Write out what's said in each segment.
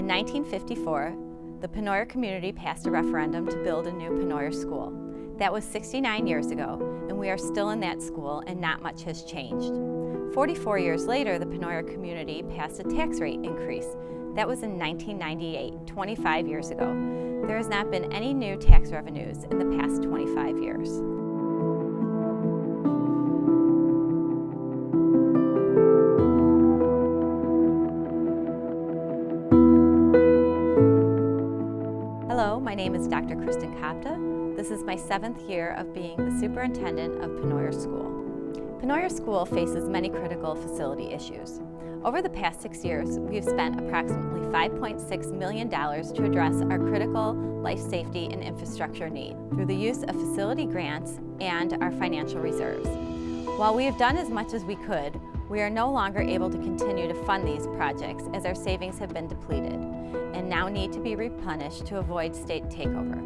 In 1954, the Pennoyer community passed a referendum to build a new Pennoyer school. That was 69 years ago, and we are still in that school and not much has changed. 44 years later, the Pennoyer community passed a tax rate increase. That was in 1998, 25 years ago. There has not been any new tax revenues in the past 25 years. Hello, my name is Dr. Kristen Kopta. This is my 7th year of being the superintendent of Pennoyer School. Pennoyer School faces many critical facility issues. Over the past 6 years, we have spent approximately $5.6 million to address our critical life safety and infrastructure need through the use of facility grants and our financial reserves. While we have done as much as we could, we are no longer able to continue to fund these projects as our savings have been depleted and now need to be replenished to avoid state takeover.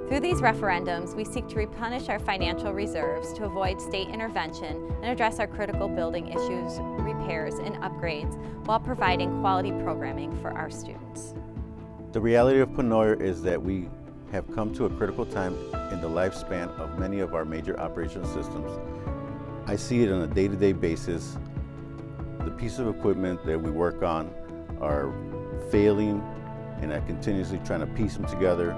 Through these referendums, we seek to replenish our financial reserves to avoid state intervention and address our critical building issues, repairs, and upgrades while providing quality programming for our students. The reality of Pennoyer is that we have come to a critical time in the lifespan of many of our major operational systems. I see it on a day-to-day basis. The pieces of equipment that we work on are failing, and I'm continuously trying to piece them together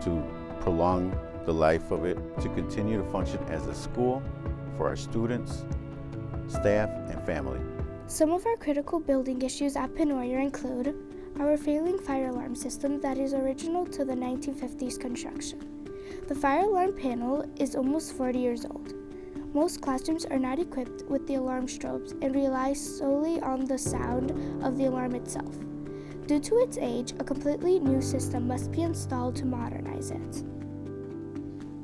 to prolong the life of it, to continue to function as a school for our students, staff, and family. Some of our critical building issues at Pennoyer include our failing fire alarm system that is original to the 1950s construction. The fire alarm panel is almost 40 years old. Most classrooms are not equipped with the alarm strobes and rely solely on the sound of the alarm itself. Due to its age, a completely new system must be installed to modernize it.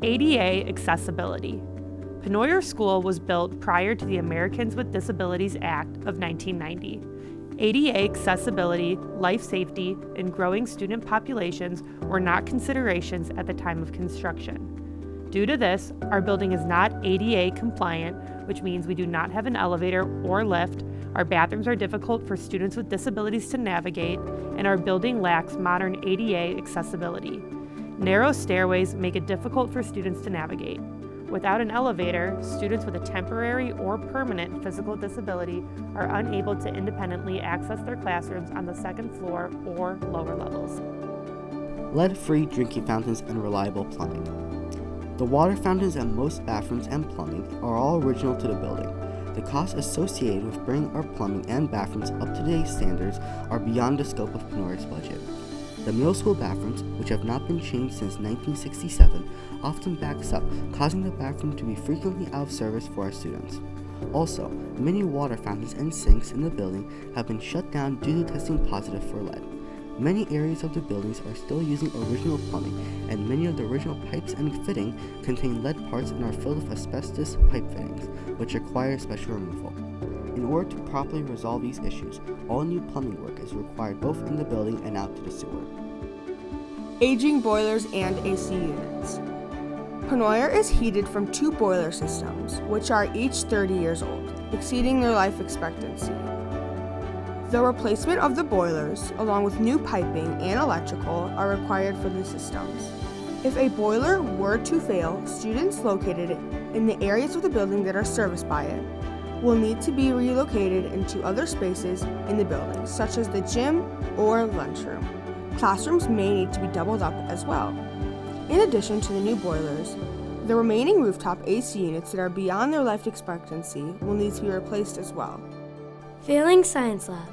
ADA accessibility. Pennoyer School was built prior to the Americans with Disabilities Act of 1990. ADA accessibility, life safety, and growing student populations were not considerations at the time of construction. Due to this, our building is not ADA compliant, which means we do not have an elevator or lift, our bathrooms are difficult for students with disabilities to navigate, and our building lacks modern ADA accessibility. Narrow stairways make it difficult for students to navigate. Without an elevator, students with a temporary or permanent physical disability are unable to independently access their classrooms on the second floor or lower levels. Lead-free drinking fountains and reliable plumbing. The water fountains at most bathrooms and plumbing are all original to the building. The costs associated with bringing our plumbing and bathrooms up to today's standards are beyond the scope of Pennoyer's budget. The middle school bathrooms, which have not been changed since 1967, often backs up, causing the bathroom to be frequently out of service for our students. Also, many water fountains and sinks in the building have been shut down due to testing positive for lead. Many areas of the buildings are still using original plumbing, and many of the original pipes and fitting contain lead parts and are filled with asbestos pipe fittings, which require special removal. In order to properly resolve these issues, all new plumbing work is required both in the building and out to the sewer. Aging boilers and AC units. Pennoyer is heated from 2 boiler systems, which are each 30 years old, exceeding their life expectancy. The replacement of the boilers, along with new piping and electrical, are required for the systems. If a boiler were to fail, students located in the areas of the building that are serviced by it will need to be relocated into other spaces in the building, such as the gym or lunchroom. Classrooms may need to be doubled up as well. In addition to the new boilers, the remaining rooftop AC units that are beyond their life expectancy will need to be replaced as well. Failing science lab.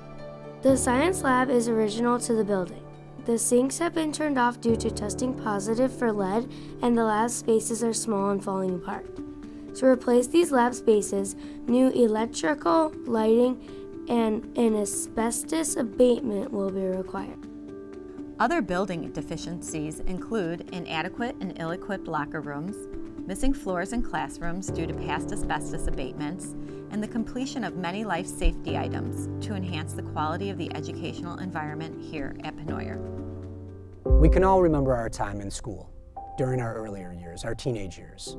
The science lab is original to the building. The sinks have been turned off due to testing positive for lead, and the lab spaces are small and falling apart. To replace these lab spaces, new electrical, lighting, and an asbestos abatement will be required. Other building deficiencies include inadequate and ill-equipped locker rooms, missing floors in classrooms due to past asbestos abatements, and the completion of many life safety items to enhance the quality of the educational environment here at Pennoyer. We can all remember our time in school, during our earlier years, our teenage years.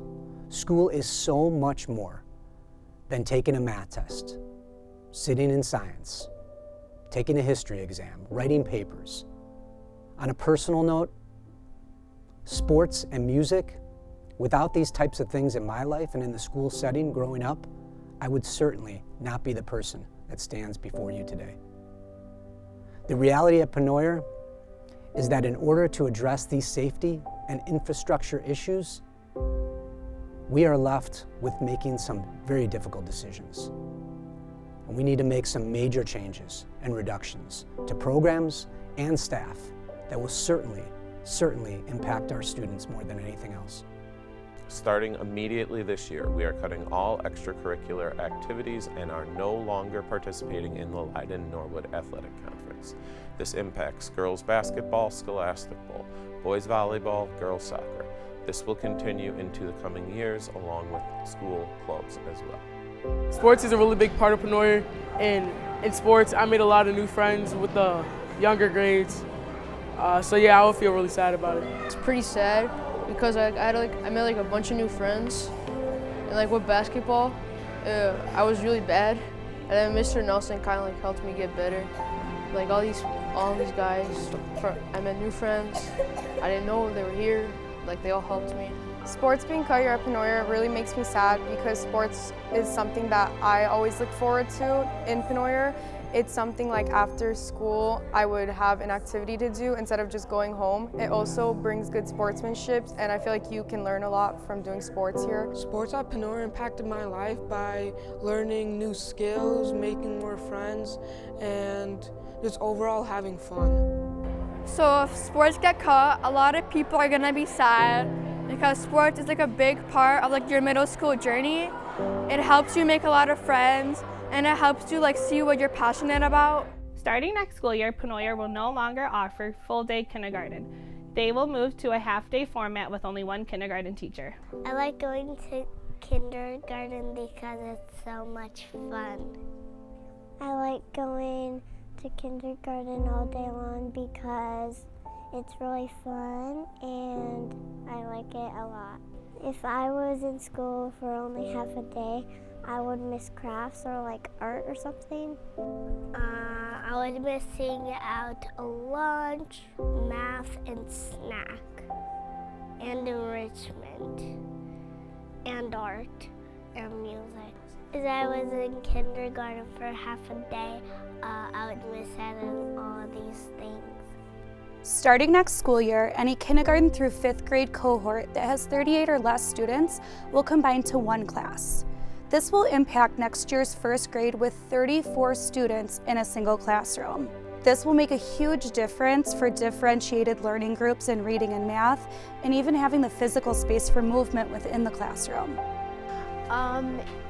School is so much more than taking a math test, sitting in science, taking a history exam, writing papers, On a personal note, sports and music, without these types of things in my life and in the school setting growing up, I would certainly not be the person that stands before you today. The reality at Pennoyer is that in order to address these safety and infrastructure issues, we are left with making some very difficult decisions. And we need to make some major changes and reductions to programs and staff that will certainly impact our students more than anything else. Starting immediately this year, we are cutting all extracurricular activities and are no longer participating in the Leiden-Norwood Athletic Conference. This impacts girls basketball, scholastic bowl, boys volleyball, girls soccer. This will continue into the coming years along with school clubs as well. Sports is a really big part of Pennoyer, and in sports I made a lot of new friends with the younger grades. So yeah, I would feel really sad about it. It's pretty sad because I made a bunch of new friends, and with basketball, I was really bad, and then Mr. Nelson kind of helped me get better. All these guys, I met new friends. I didn't know they were here. They all helped me. Sports being cut here at Pennoyer really makes me sad because sports is something that I always look forward to in Pennoyer. It's something after school I would have an activity to do instead of just going home. It also brings good sportsmanship, and I feel like you can learn a lot from doing sports here. Sports at Pennoyer impacted my life by learning new skills, making more friends, and just overall having fun. So if sports get cut, a lot of people are gonna be sad because sports is a big part of your middle school journey. It helps you make a lot of friends, and it helps you see what you're passionate about. Starting next school year, Pennoyer will no longer offer full-day kindergarten. They will move to a half-day format with only one kindergarten teacher. I like going to kindergarten because it's so much fun. I like going to kindergarten all day long because it's really fun and I like it a lot. If I was in school for only half a day, I would miss crafts or art or something. I would miss missing out lunch, math, and snack, and enrichment, and art, and music. As I was in kindergarten for half a day, I would miss out on all these things. Starting next school year, any kindergarten through 5th grade cohort that has 38 or less students will combine to one class. This will impact next year's 1st grade with 34 students in a single classroom. This will make a huge difference for differentiated learning groups in reading and math, and even having the physical space for movement within the classroom.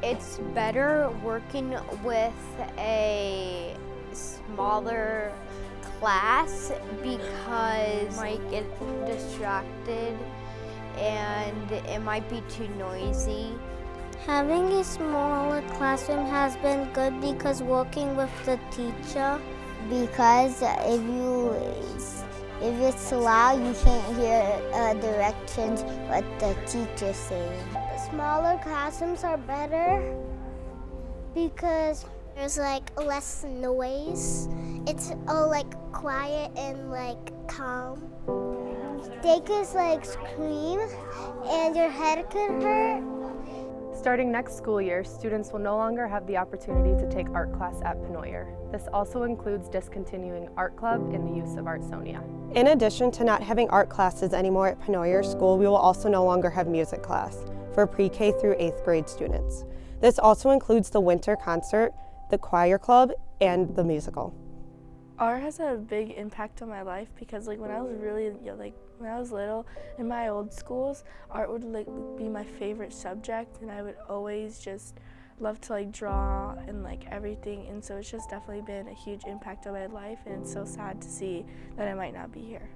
It's better working with a smaller class because you might get distracted and it might be too noisy. Having a smaller classroom has been good because working with the teacher. Because if it's loud, you can't hear directions what the teacher's saying. Smaller classrooms are better because there's less noise. It's all quiet and calm. They could scream and your head could hurt. Starting next school year, students will no longer have the opportunity to take art class at Pennoyer. This also includes discontinuing art club and the use of Artsonia. In addition to not having art classes anymore at Pennoyer School, we will also no longer have music class for pre-K through 8th grade students. This also includes the winter concert, the choir club, and the musical. Art has had a big impact on my life because when I was when I was little in my old schools, art would be my favorite subject, and I would always just love to draw and everything, and so it's just definitely been a huge impact on my life, and it's so sad to see that I might not be here.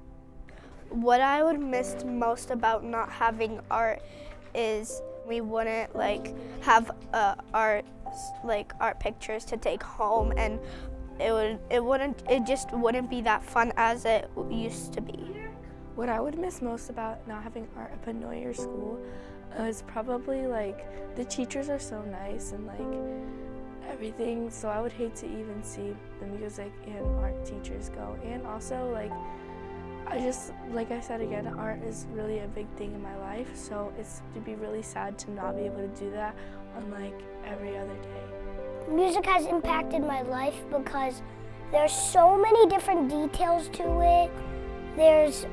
What I would miss most about not having art is we wouldn't have art pictures to take home, and it just wouldn't be that fun as it used to be. What I would miss most about not having art at Pennoyer School is probably the teachers are so nice and everything, so I would hate to even see the music and art teachers go. And also Like I said again, art is really a big thing in my life, so it'd be really sad to not be able to do that on like every other day. Music has impacted my life because there's so many different details to it. There's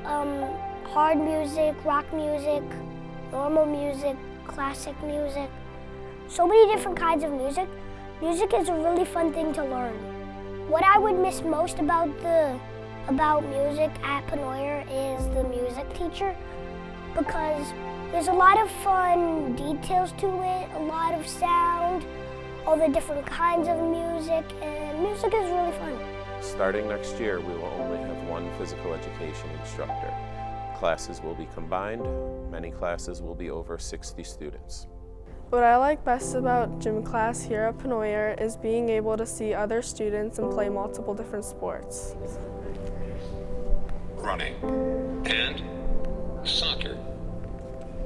hard music, rock music, normal music, classic music, so many different kinds of music. Music is a really fun thing to learn. What I would miss most about music at Pennoyer is the music teacher, because there's a lot of fun details to it, a lot of sound, all the different kinds of music, and music is really fun. Starting next year, we will only have one physical education instructor. Classes will be combined. Many classes will be over 60 students. What I like best about gym class here at Pennoyer is being able to see other students and play multiple different sports. Running and soccer.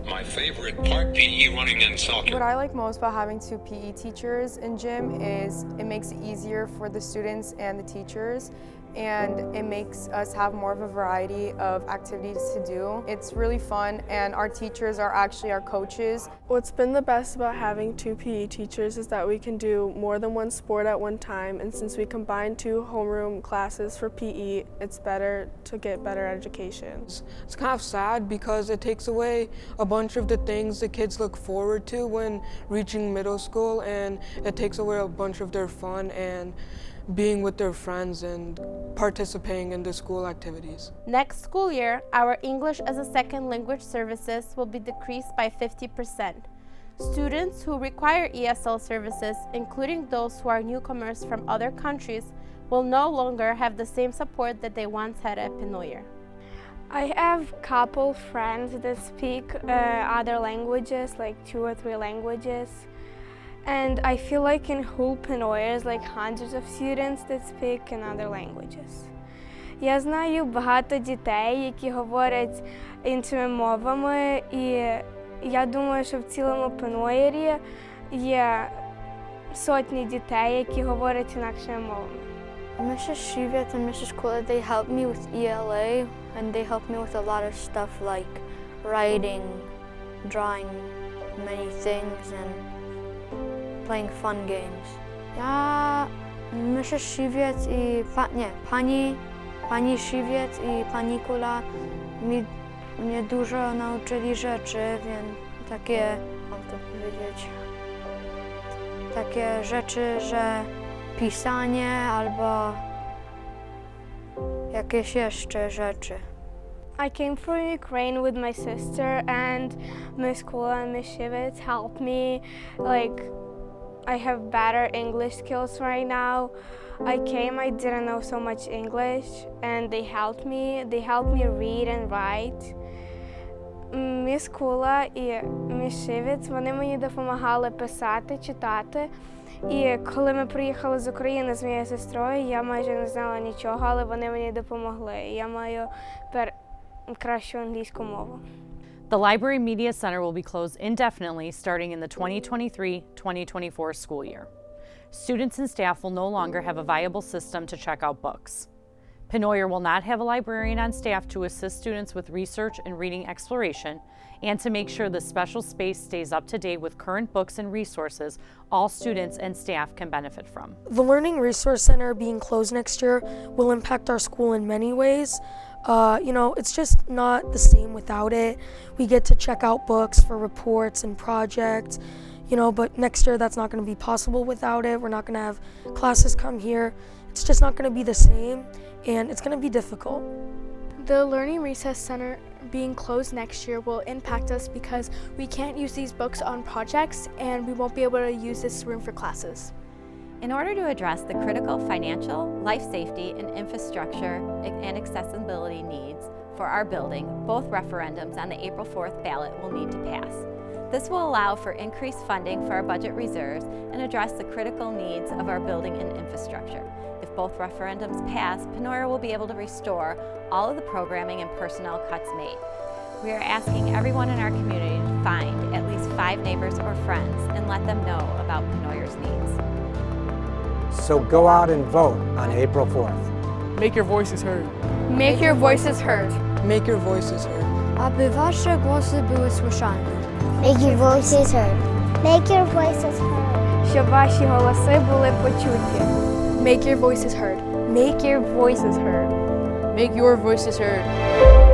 My favorite part, PE, running and soccer. What I like most about having two PE teachers in gym is it makes it easier for the students and the teachers, and it makes us have more of a variety of activities to do. It's really fun, and our teachers are actually our coaches. What's been the best about having two PE teachers is that we can do more than one sport at one time, and since we combine two homeroom classes for PE, it's better to get better education. It's kind of sad because it takes away a bunch of the things the kids look forward to when reaching middle school, and it takes away a bunch of their fun and being with their friends and participating in the school activities. Next school year, our English as a second language services will be decreased by 50%. Students who require ESL services, including those who are newcomers from other countries, will no longer have the same support that they once had at Pennoyer. I have a couple friends that speak other languages, like 2 or 3 languages. And I feel like in whole Pennoyer is like hundreds of students that speak in other languages. Я знаю багато дітей, які говорять іншими мовами, і я думаю, що в цілому Pennoyer є сотні дітей, які говорять інакшими мовами. Mrs. Shivet and Mrs. Kula, they help me with ELA, and they help me with a lot of stuff like writing, drawing many things, and playing fun games. Ja, Mrs. Shivet i pani Shivet i pani Kula mnie dużo nauczyli rzeczy, więc takie, mam to powiedzieć, takie rzeczy, że pisanie albo jakieś jeszcze rzeczy. I came from Ukraine with my sister, and Miss Kula and Miss Shivitz helped me. I have better English skills right now. I didn't know so much English, and they helped me. They helped me read and write. Miss Kula і Miss Shivitz, вони мені допомагали писати, читати. І коли ми приїхали з України з моєю сестрою, я майже не знала нічого, але вони мені допомогли. Я маю кращу англійську мову. The Library Media Center will be closed indefinitely starting in the 2023-2024 school year. Students and staff will no longer have a viable system to check out books. Pennoyer will not have a librarian on staff to assist students with research and reading exploration, and to make sure the special space stays up to date with current books and resources all students and staff can benefit from. The Learning Resource Center being closed next year will impact our school in many ways. It's just not the same without it. We get to check out books for reports and projects, but next year that's not going to be possible without it. We're not going to have classes come here. It's just not going to be the same, and it's going to be difficult. The Learning Resource Center being closed next year will impact us because we can't use these books on projects, and we won't be able to use this room for classes. In order to address the critical financial, life safety, and infrastructure and accessibility needs for our building, both referendums on the April 4th ballot will need to pass. This will allow for increased funding for our budget reserves and address the critical needs of our building and infrastructure. If both referendums pass, Pennoyer will be able to restore all of the programming and personnel cuts made. We are asking everyone in our community to find at least 5 neighbors or friends and let them know about Pennoyer's needs. So go out and vote on April 4th. Make your voices heard. Make your voices heard. Make your voices heard. Aby wasze głosy były słyszane. Make your voices heard. Make your voices heard. Щоб ваші голоси були почуті. Make your voices heard. Make your voices heard. Make your voices heard.